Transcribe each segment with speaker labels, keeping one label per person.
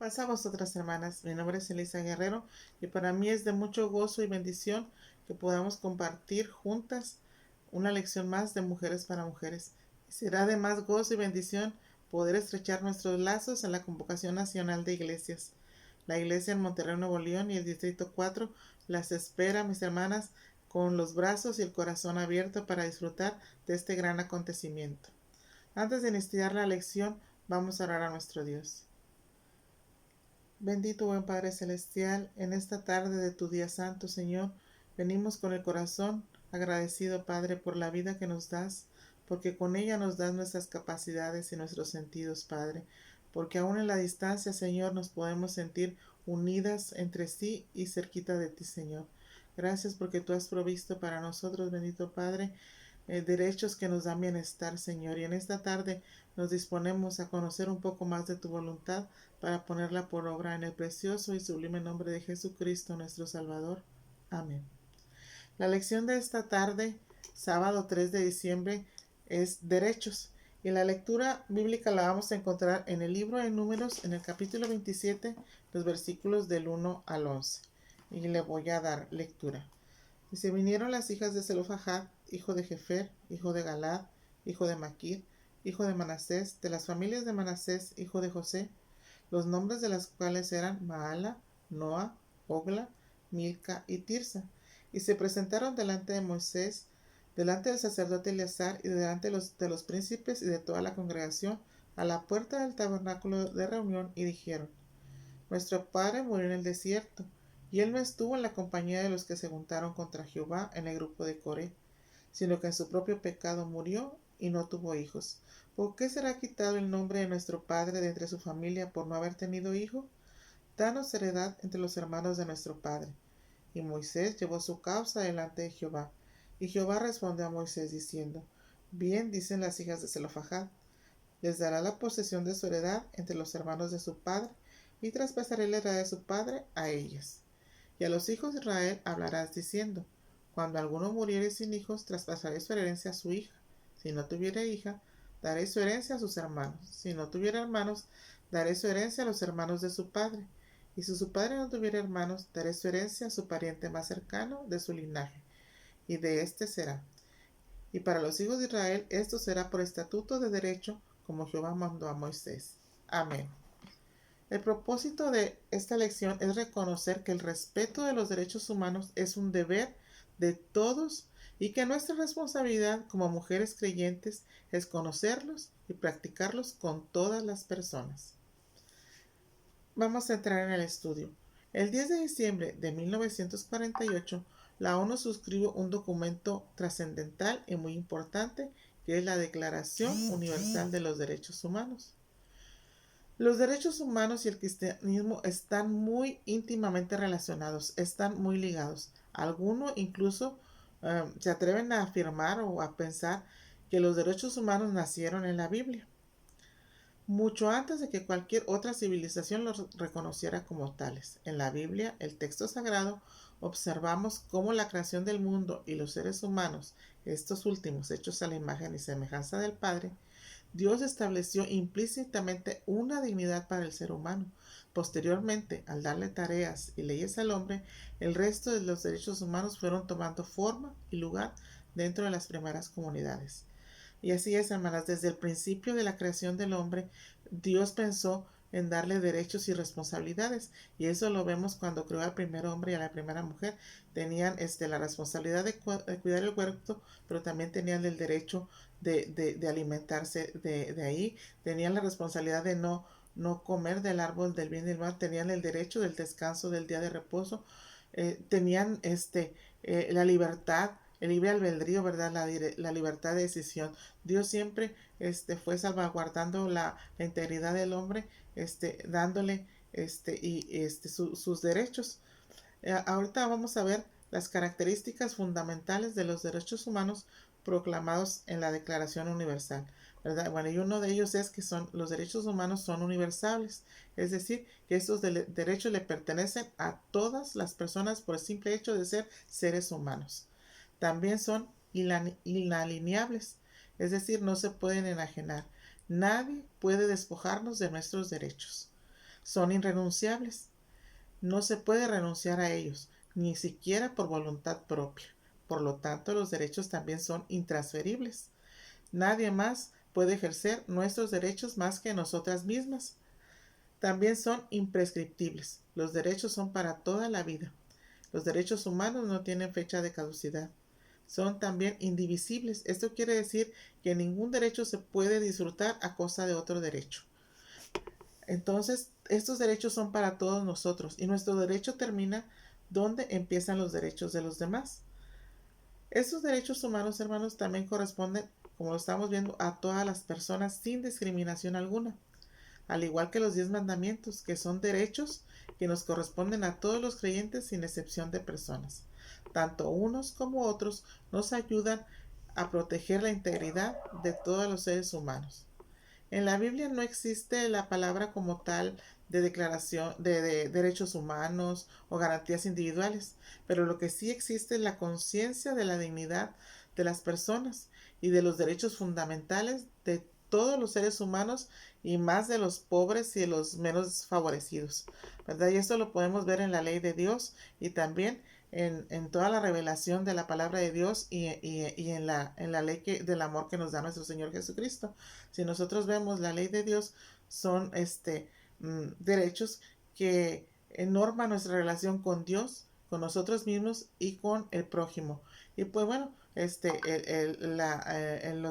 Speaker 1: Paz a vosotras, hermanas. Mi nombre es Elisa Guerrero y para mí es de mucho gozo y bendición que podamos compartir juntas una lección más de Mujeres para Mujeres. Y será de más gozo y bendición poder estrechar nuestros lazos en la Convocación Nacional de Iglesias. La iglesia en Monterrey, Nuevo León y el Distrito 4 las espera, mis hermanas, con los brazos y el corazón abierto para disfrutar de este gran acontecimiento. Antes de iniciar la lección, vamos a orar a nuestro Dios. Bendito buen Padre Celestial, en esta tarde de tu día santo, Señor, venimos con el corazón agradecido, Padre, por la vida que nos das, porque con ella nos das nuestras capacidades y nuestros sentidos, Padre, porque aún en la distancia, Señor, nos podemos sentir unidas entre sí y cerquita de ti, Señor. Gracias porque tú has provisto para nosotros, bendito Padre, derechos que nos dan bienestar, Señor. Y en esta tarde nos disponemos a conocer un poco más de tu voluntad para ponerla por obra en el precioso y sublime nombre de Jesucristo, nuestro Salvador. Amén. La lección de esta tarde, sábado 3 de diciembre, es derechos. Y la lectura bíblica la vamos a encontrar en el libro de Números, en el capítulo 27, los versículos del 1 al 11. Y le voy a dar lectura. Y se vinieron las hijas de Zelofajad, hijo de Jefer, hijo de Galad, hijo de Maquir, hijo de Manasés, de las familias de Manasés, hijo de José, los nombres de las cuales eran Maala, Noa, Ogla, Milca y Tirsa. Y se presentaron delante de Moisés, delante del sacerdote Eleazar y delante de los príncipes y de toda la congregación, a la puerta del tabernáculo de reunión, y dijeron: Nuestro padre murió en el desierto, y él no estuvo en la compañía de los que se juntaron contra Jehová en el grupo de Coré, sino que en su propio pecado murió y no tuvo hijos. ¿Por qué será quitado el nombre de nuestro padre de entre su familia por no haber tenido hijo? Danos heredad entre los hermanos de nuestro padre. Y Moisés llevó su causa delante de Jehová. Y Jehová respondió a Moisés diciendo: Bien dicen las hijas de Zelofajad, les dará la posesión de su heredad entre los hermanos de su padre, y traspasaré la heredad de su padre a ellas. Y a los hijos de Israel hablarás diciendo: Cuando alguno muriere sin hijos, traspasaré su herencia a su hija. Si no tuviere hija, daré su herencia a sus hermanos. Si no tuviera hermanos, daré su herencia a los hermanos de su padre. Y si su padre no tuviera hermanos, daré su herencia a su pariente más cercano de su linaje. Y de éste será. Y para los hijos de Israel esto será por estatuto de derecho, como Jehová mandó a Moisés. Amén. El propósito de esta lección es reconocer que el respeto de los derechos humanos es un deber de todos y que nuestra responsabilidad como mujeres creyentes es conocerlos y practicarlos con todas las personas. Vamos a entrar en el estudio. El 10 de diciembre de 1948, la ONU suscribió un documento trascendental y muy importante que es la Declaración Universal de los Derechos Humanos. Los derechos humanos y el cristianismo están muy íntimamente relacionados, están muy ligados. Algunos incluso se atreven a afirmar o a pensar que los derechos humanos nacieron en la Biblia, mucho antes de que cualquier otra civilización los reconociera como tales. En la Biblia, el texto sagrado, observamos cómo la creación del mundo y los seres humanos, estos últimos hechos a la imagen y semejanza del Padre, Dios estableció implícitamente una dignidad para el ser humano. Posteriormente, al darle tareas y leyes al hombre, el resto de los derechos humanos fueron tomando forma y lugar dentro de las primeras comunidades. Y así es, hermanas, desde el principio de la creación del hombre, Dios pensó en darle derechos y responsabilidades. Y eso lo vemos cuando creó al primer hombre y a la primera mujer. Tenían la responsabilidad de cuidar el huerto, pero también tenían el derecho de alimentarse de ahí. Tenían la responsabilidad de no comer del árbol del bien y del mal. Tenían el derecho del descanso del día de reposo. Tenían la libertad, el libre albedrío, ¿verdad? La libertad de decisión. Dios siempre fue salvaguardando la integridad del hombre, dándole sus derechos. Ahorita vamos a ver las características fundamentales de los derechos humanos proclamados en la Declaración Universal, ¿verdad? Bueno, y uno de ellos es que los derechos humanos son universales, es decir, que estos derechos le pertenecen a todas las personas por el simple hecho de ser seres humanos. También son inalineables, es decir, no se pueden enajenar. Nadie puede despojarnos de nuestros derechos. son irrenunciables. No se puede renunciar a ellos, ni siquiera por voluntad propia. Por lo tanto, los derechos también son intransferibles. Nadie más puede ejercer nuestros derechos más que nosotras mismas. También son imprescriptibles. Los derechos son para toda la vida. Los derechos humanos no tienen fecha de caducidad. Son también indivisibles. Esto quiere decir que ningún derecho se puede disfrutar a costa de otro derecho. Entonces, estos derechos son para todos nosotros y nuestro derecho termina donde empiezan los derechos de los demás. Estos derechos humanos, hermanos, también corresponden, como lo estamos viendo, a todas las personas sin discriminación alguna, al igual que los 10 mandamientos, que son derechos que nos corresponden a todos los creyentes sin excepción de personas. Tanto unos como otros nos ayudan a proteger la integridad de todos los seres humanos. En la Biblia no existe la palabra como tal de declaración de derechos humanos o garantías individuales, pero lo que sí existe es la conciencia de la dignidad de las personas y de los derechos fundamentales de todos los seres humanos y más de los pobres y de los menos favorecidos, ¿verdad? Y esto lo podemos ver en la ley de Dios y también en toda la revelación de la palabra de Dios y en la ley del amor que nos da nuestro Señor Jesucristo. Si nosotros vemos la ley de Dios, son derechos que norman nuestra relación con Dios, con nosotros mismos y con el prójimo. Y pues bueno, los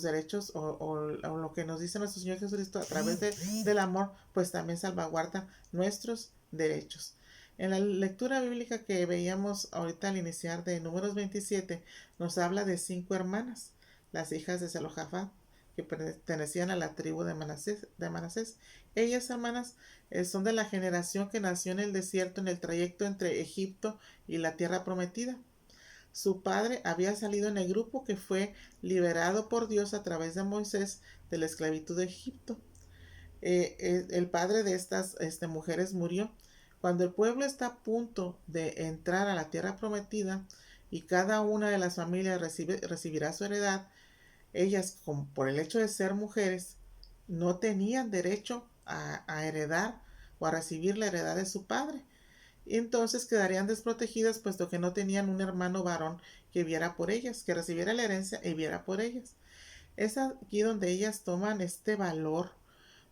Speaker 1: derechos o lo que nos dice nuestro Señor Jesucristo a través del amor, pues también salvaguarda nuestros derechos. En la lectura bíblica que veíamos ahorita al iniciar de Números 27, nos habla de 5 hermanas, las hijas de Zelofhad, que pertenecían a la tribu de Manasés. Ellas, hermanas, son de la generación que nació en el desierto en el trayecto entre Egipto y la tierra prometida. Su padre había salido en el grupo que fue liberado por Dios a través de Moisés de la esclavitud de Egipto. El padre de estas mujeres murió. Cuando el pueblo está a punto de entrar a la tierra prometida y cada una de las familias recibirá su heredad, ellas, por el hecho de ser mujeres, no tenían derecho a heredar o a recibir la heredad de su padre. Y entonces quedarían desprotegidas puesto que no tenían un hermano varón que viera por ellas, que recibiera la herencia y viera por ellas. Es aquí donde ellas toman este valor,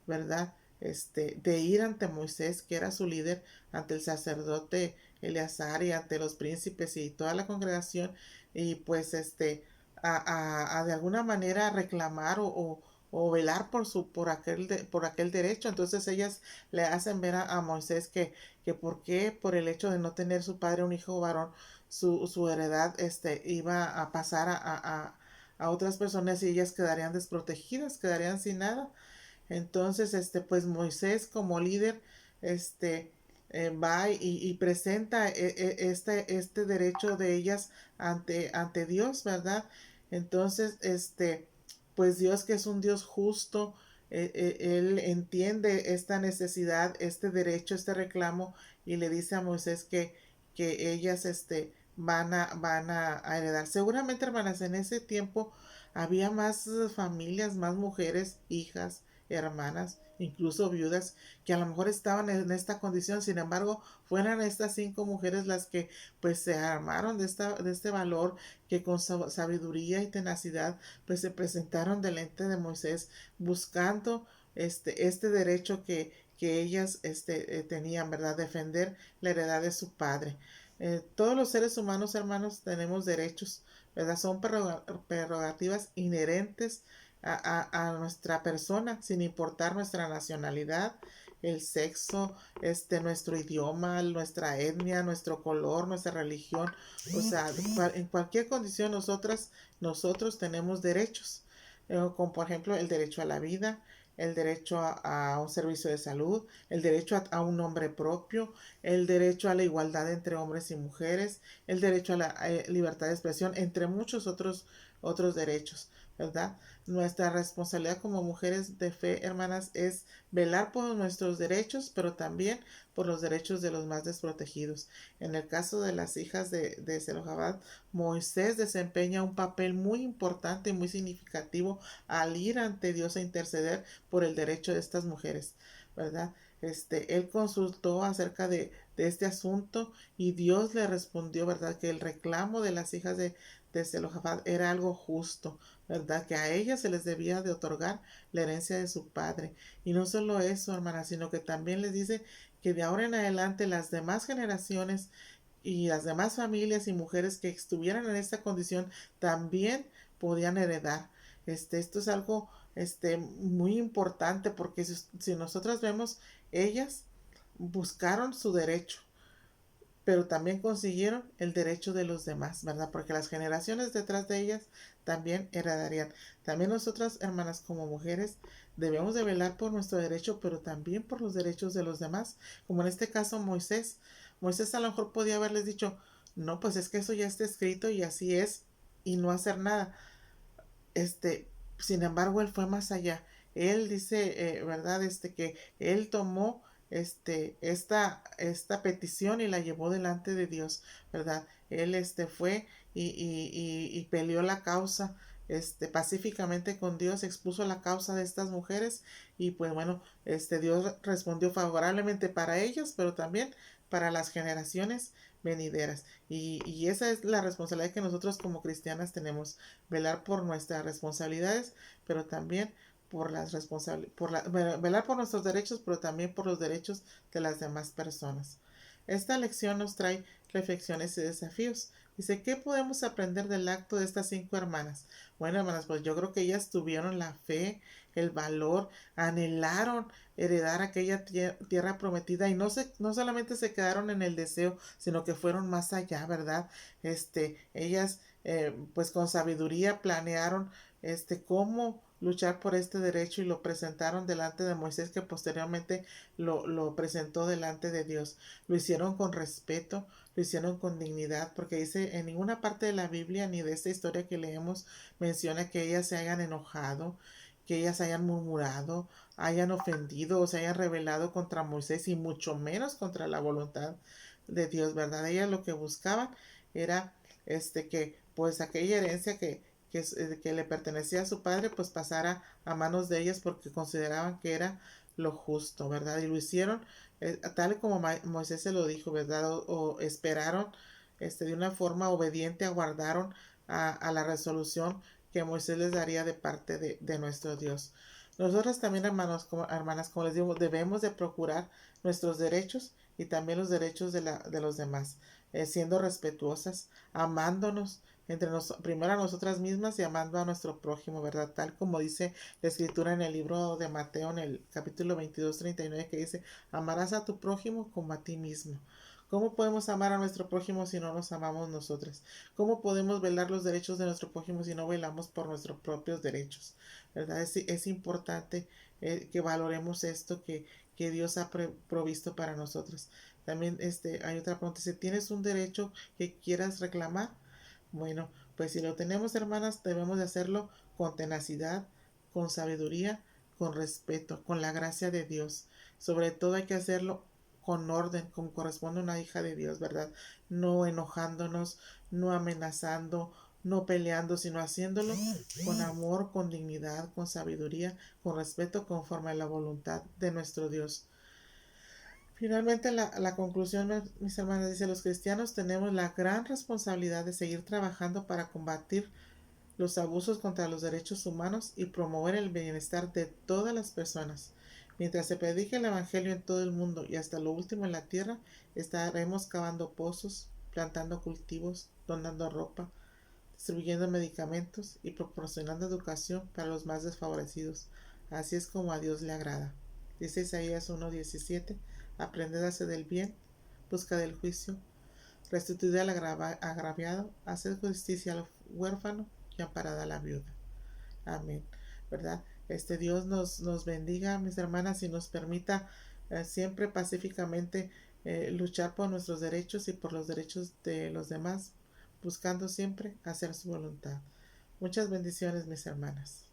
Speaker 1: ¿verdad? De ir ante Moisés, que era su líder, ante el sacerdote Eleazar y ante los príncipes y toda la congregación, y pues a de alguna manera reclamar o velar por aquel derecho. Entonces ellas le hacen ver a Moisés que por qué, por el hecho de no tener su padre un hijo varón, su heredad iba a pasar a otras personas y ellas quedarían desprotegidas, quedarían sin nada. Entonces, pues Moisés como líder, va y presenta este derecho de ellas ante Dios, ¿verdad? Entonces, pues Dios, que es un Dios justo, él entiende esta necesidad, este derecho, este reclamo, y le dice a Moisés que ellas, van a heredar. Seguramente, hermanas, en ese tiempo había más familias, más mujeres, hijas, hermanas, incluso viudas, que a lo mejor estaban en esta condición. Sin embargo, fueron estas 5 mujeres las que pues se armaron de este valor, que con sabiduría y tenacidad pues se presentaron delante de Moisés buscando este derecho que ellas tenían, ¿verdad? Defender la heredad de su padre. Todos los seres humanos, hermanos, tenemos derechos, ¿verdad? Son prerrogativas inherentes a nuestra persona, sin importar nuestra nacionalidad, el sexo, nuestro idioma, nuestra etnia, nuestro color, nuestra religión. O sea, en cualquier condición nosotros tenemos derechos, como por ejemplo el derecho a la vida, el derecho a un servicio de salud, el derecho a un nombre propio, el derecho a la igualdad entre hombres y mujeres, el derecho a la libertad de expresión, entre muchos otros derechos, ¿verdad? Nuestra responsabilidad como mujeres de fe, hermanas, es velar por nuestros derechos, pero también por los derechos de los más desprotegidos. En el caso de las hijas de Zelofhad, Moisés desempeña un papel muy importante y muy significativo al ir ante Dios a interceder por el derecho de estas mujeres. ¿verdad? Él consultó acerca de este asunto y Dios le respondió, ¿verdad? Que el reclamo de las hijas de Zelofehad era algo justo, ¿verdad? Que a ellas se les debía de otorgar la herencia de su padre. Y no solo eso, hermana, sino que también les dice que de ahora en adelante las demás generaciones y las demás familias y mujeres que estuvieran en esta condición también podían heredar. Esto es algo muy importante porque si nosotras vemos, ellas buscaron su derecho, pero también consiguieron el derecho de los demás, ¿verdad? Porque las generaciones detrás de ellas también heredarían. También nosotras, hermanas, como mujeres, debemos de velar por nuestro derecho, pero también por los derechos de los demás, como en este caso Moisés. Moisés a lo mejor podía haberles dicho, no, pues es que eso ya está escrito y así es, y no hacer nada. Este, Sin embargo, él fue más allá. Él dice, ¿verdad? Que él tomó esta petición y la llevó delante de Dios, ¿verdad? Él fue y peleó la causa pacíficamente con Dios, expuso la causa de estas mujeres y pues bueno, Dios respondió favorablemente para ellos, pero también para las generaciones venideras. Y esa es la responsabilidad que nosotros como cristianas tenemos, velar por nuestras responsabilidades, pero también por las velar por nuestros derechos, pero también por los derechos de las demás personas. Esta lección nos trae reflexiones y desafíos. Dice, ¿qué podemos aprender del acto de estas 5 hermanas? Bueno, hermanas, pues yo creo que ellas tuvieron la fe, el valor, anhelaron heredar aquella tierra prometida y no solamente se quedaron en el deseo, sino que fueron más allá, ¿verdad? Ellas pues con sabiduría planearon cómo luchar por este derecho y lo presentaron delante de Moisés, que posteriormente lo presentó delante de Dios. Lo hicieron con respeto, lo hicieron con dignidad, porque dice, en ninguna parte de la Biblia ni de esta historia que leemos menciona que ellas se hayan enojado, que ellas hayan murmurado, hayan ofendido o se hayan rebelado contra Moisés y mucho menos contra la voluntad de Dios, ¿verdad? Ellas lo que buscaban era que pues aquella herencia que le pertenecía a su padre pues pasara a manos de ellas porque consideraban que era lo justo, ¿verdad? Y lo hicieron tal como Moisés se lo dijo, ¿verdad? O esperaron de una forma obediente, aguardaron a la resolución que Moisés les daría de parte de nuestro Dios. Nosotros también, hermanas, como les digo, debemos de procurar nuestros derechos y también los derechos de los demás, siendo respetuosas, amándonos primero a nosotras mismas y amando a nuestro prójimo, ¿verdad? Tal como dice la escritura en el libro de Mateo, en el capítulo 22:39, que dice, amarás a tu prójimo como a ti mismo. ¿Cómo podemos amar a nuestro prójimo si no nos amamos nosotras? ¿Cómo podemos velar los derechos de nuestro prójimo si no velamos por nuestros propios derechos? ¿Verdad? Es importante que valoremos esto que Dios ha provisto para nosotros. También hay otra pregunta, si tienes un derecho que quieras reclamar, bueno, pues si lo tenemos, hermanas, debemos de hacerlo con tenacidad, con sabiduría, con respeto, con la gracia de Dios. Sobre todo hay que hacerlo con orden, como corresponde a una hija de Dios, ¿verdad? No enojándonos, no amenazando, no peleando, sino haciéndolo con amor, con dignidad, con sabiduría, con respeto, conforme a la voluntad de nuestro Dios. Finalmente, la conclusión, mis hermanos, dice, los cristianos tenemos la gran responsabilidad de seguir trabajando para combatir los abusos contra los derechos humanos y promover el bienestar de todas las personas. Mientras se predique el Evangelio en todo el mundo y hasta lo último en la tierra, estaremos cavando pozos, plantando cultivos, donando ropa, distribuyendo medicamentos y proporcionando educación para los más desfavorecidos. Así es como a Dios le agrada. Dice Isaías 1:17, aprended a hacer el bien, buscad el juicio, restituid al agraviado, haced justicia al huérfano y amparad a la viuda. Amén. ¿Verdad? Dios nos bendiga, mis hermanas, y nos permita siempre pacíficamente luchar por nuestros derechos y por los derechos de los demás, buscando siempre hacer su voluntad. Muchas bendiciones, mis hermanas.